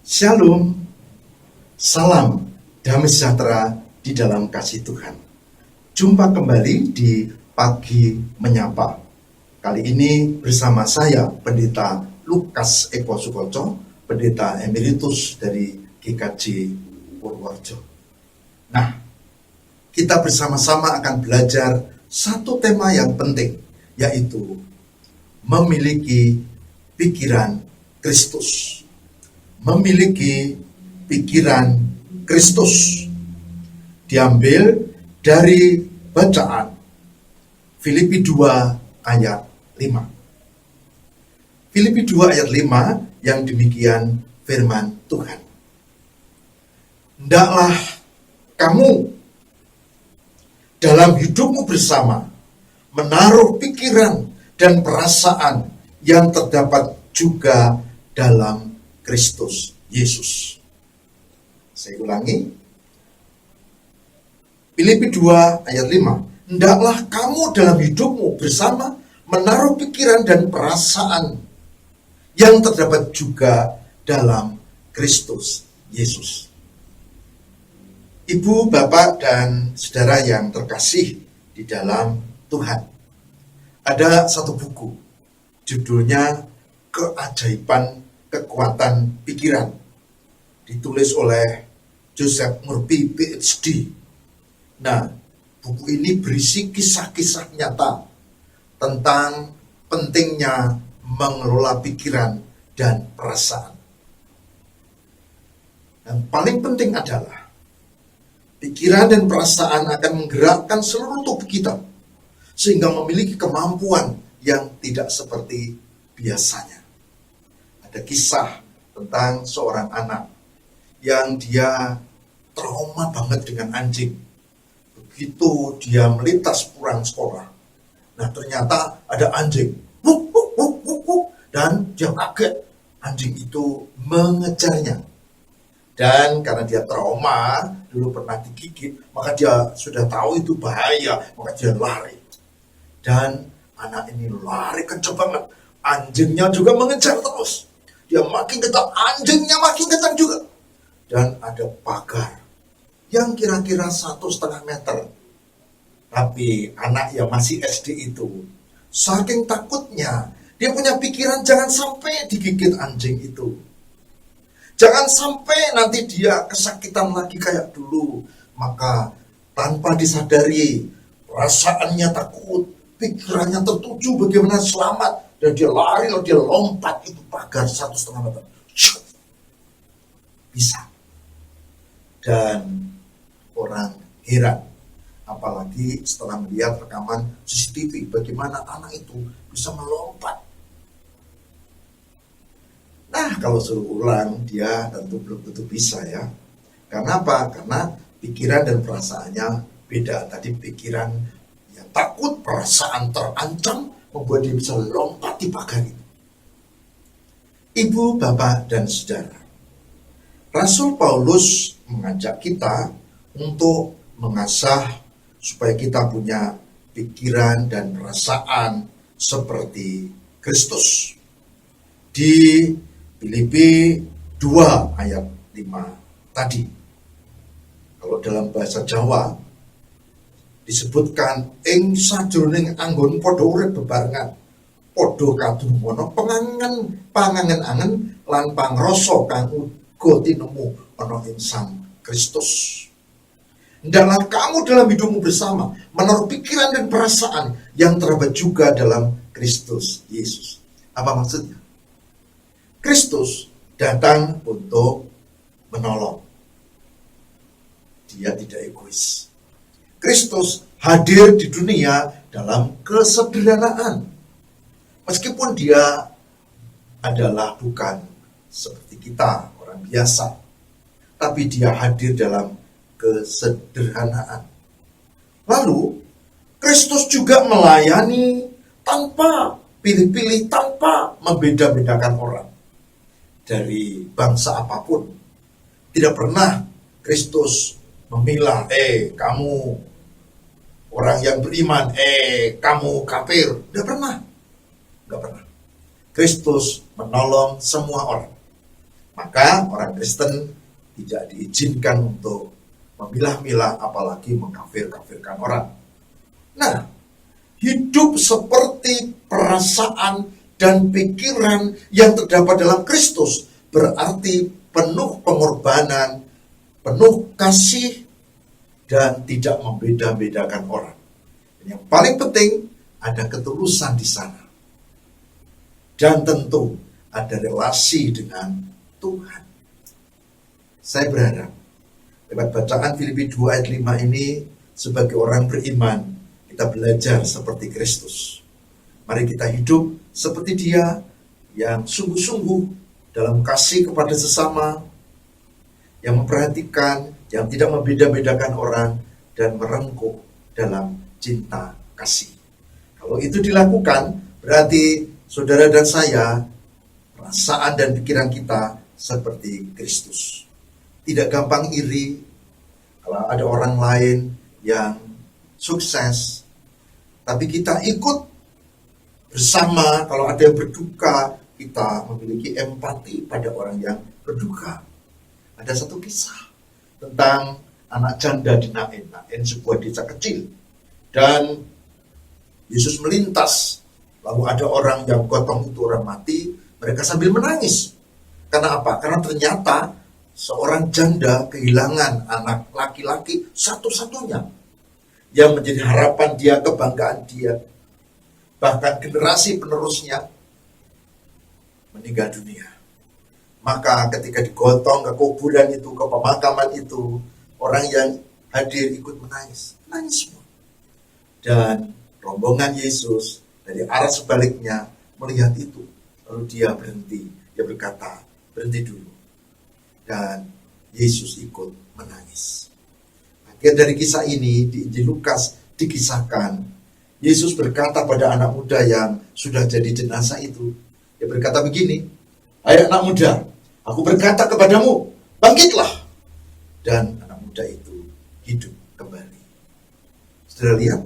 Shalom, salam damai sejahtera di dalam kasih Tuhan. Jumpa kembali di Pagi Menyapa. Kali ini bersama saya, Pendeta Lukas Eko Sukoco, Pendeta Emeritus dari GKJ Purworejo. Nah, kita bersama-sama akan belajar satu tema yang penting, yaitu memiliki pikiran Kristus. Memiliki pikiran Kristus. Diambil dari bacaan Filipi 2 ayat 5. Filipi 2 ayat 5 yang demikian firman Tuhan. Hendaklah kamu dalam hidupmu bersama menaruh pikiran dan perasaan yang terdapat juga dalam Kristus Yesus. Saya ulangi. Filipi 2 ayat 5. Hendaklah kamu dalam hidupmu bersama menaruh pikiran dan perasaan yang terdapat juga dalam Kristus Yesus. Ibu, bapak, dan saudara yang terkasih di dalam Tuhan. Ada satu buku, judulnya Keajaiban Kekuatan Pikiran, ditulis oleh Joseph Murphy PhD. Nah, buku ini berisi kisah-kisah nyata tentang pentingnya mengelola pikiran dan perasaan. Dan paling penting adalah pikiran dan perasaan akan menggerakkan seluruh tubuh kita sehingga memiliki kemampuan yang tidak seperti biasanya. Ada kisah tentang seorang anak yang dia trauma banget dengan anjing. Begitu dia melintas pulang sekolah, nah ternyata ada anjing, wuk, wuk, wuk, wuk, wuk, dan dia kaget. Anjing itu mengejarnya. Dan karena dia trauma, dulu pernah digigit, maka dia sudah tahu itu bahaya, maka dia lari. Dan anak ini lari kencang banget. Anjingnya juga mengejar terus. Dia makin kencang, anjingnya makin kencang juga. Dan ada pagar yang kira-kira 1,5 meter. Tapi anak yang masih SD itu, saking takutnya, dia punya pikiran jangan sampai digigit anjing itu. Jangan sampai nanti dia kesakitan lagi kayak dulu. Maka tanpa disadari, perasaannya takut, pikirannya tertuju bagaimana selamat. Dan dia lari, lalu dia lompat itu pagar 1,5 meter. Bisa. Dan orang heran. Apalagi setelah melihat rekaman CCTV, bagaimana anak itu bisa melompat. Nah, kalau suruh ulang, dia tentu belum tentu bisa ya. Karena apa? Karena pikiran dan perasaannya beda. Tadi pikiran yang takut, perasaan terancam, membuat dia bisa lompat di pagar itu. Ibu, bapak, dan saudara, Rasul Paulus mengajak kita untuk mengasah supaya kita punya pikiran dan perasaan seperti Kristus. Di Filipi 2 ayat 5 tadi. Kalau dalam bahasa Jawa disebutkan ing sajroning anggon padha urip bebarengan, padha kadumuwana pangangen-angen lan pangrasa kang uga tinemu ana ing Sang Kristus. Hendaklah kamu dalam hidupmu bersama menaruh pikiran dan perasaan yang terdapat juga dalam Kristus Yesus. Apa maksudnya? Kristus datang untuk menolong. Dia tidak egois. Kristus hadir di dunia dalam kesederhanaan. Meskipun dia adalah bukan seperti kita, orang biasa. Tapi dia hadir dalam kesederhanaan. Lalu, Kristus juga melayani tanpa pilih-pilih, tanpa membeda-bedakan orang. Dari bangsa apapun. Tidak pernah Kristus memilah, kamu orang yang beriman, kamu kafir. Tidak pernah. Kristus menolong semua orang. Maka orang Kristen tidak diizinkan untuk memilah-milah apalagi mengkafir-kafirkan orang. Nah, hidup seperti perasaan dan pikiran yang terdapat dalam Kristus berarti penuh pengorbanan, penuh kasih, dan tidak membeda-bedakan orang. Dan yang paling penting, ada ketulusan di sana. Dan tentu ada relasi dengan Tuhan. Saya berharap lewat bacaan Filipi 2 ayat 5 ini, sebagai orang beriman, kita belajar seperti Kristus. Mari kita hidup seperti Dia yang sungguh-sungguh dalam kasih kepada sesama, yang memperhatikan, yang tidak membeda-bedakan orang, dan merengkuh dalam cinta kasih. Kalau itu dilakukan, berarti saudara dan saya, perasaan dan pikiran kita seperti Kristus. Tidak gampang iri kalau ada orang lain yang sukses, tapi kita ikut bersama. Kalau ada yang berduka, kita memiliki empati pada orang yang berduka. Ada satu kisah tentang anak janda di Nain, sebuah desa kecil. Dan Yesus melintas, lalu ada orang yang gotong itu orang mati, mereka sambil menangis. Karena apa? Karena ternyata seorang janda kehilangan anak laki-laki satu-satunya yang menjadi harapan dia, kebanggaan dia. Bahkan generasi penerusnya meninggal dunia. Maka ketika digotong ke kuburan itu, ke pemakaman itu, orang yang hadir ikut menangis. Menangis semua. Dan rombongan Yesus dari arah sebaliknya melihat itu. Lalu dia berhenti. Dia berkata, berhenti dulu. Dan Yesus ikut menangis. Akhir dari kisah ini di Injil Lukas dikisahkan, Yesus berkata pada anak muda yang sudah jadi jenazah itu, dia berkata begini, "Hai anak muda, aku berkata kepadamu, bangkitlah." Dan anak muda itu hidup kembali. Saudara lihat,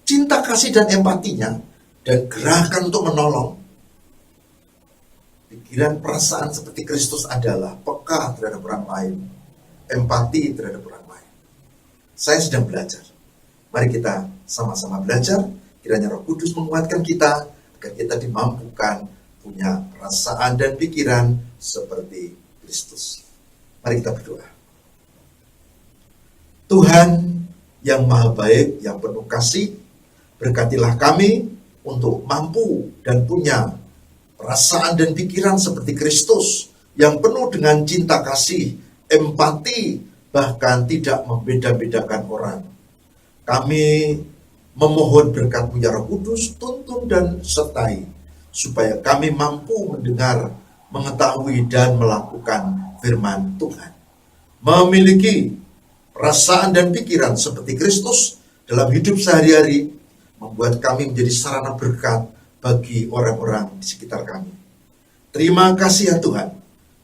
cinta kasih dan empatinya dan gerakan untuk menolong, pikiran perasaan seperti Kristus adalah peka terhadap orang lain, empati terhadap orang lain. Saya sedang belajar. Mari kita sama-sama belajar, kiranya Roh Kudus menguatkan kita, agar kita dimampukan punya perasaan dan pikiran seperti Kristus. Mari kita berdoa. Tuhan yang maha baik, yang penuh kasih, berkatilah kami untuk mampu dan punya perasaan dan pikiran seperti Kristus, yang penuh dengan cinta kasih, empati, bahkan tidak membeda-bedakan orang. Kami memohon berkat-Mu ya Roh Kudus, tuntun dan sertai, supaya kami mampu mendengar, mengetahui dan melakukan firman Tuhan. Memiliki perasaan dan pikiran seperti Kristus dalam hidup sehari-hari, membuat kami menjadi sarana berkat bagi orang-orang di sekitar kami. Terima kasih ya Tuhan.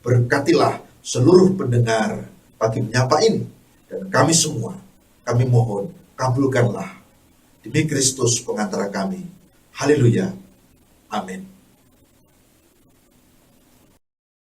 Berkatilah seluruh pendengar pagi menyapa ini. Dan kami semua, kami mohon, kabulkanlah. Demi Kristus pengantara kami. Haleluya. Amin.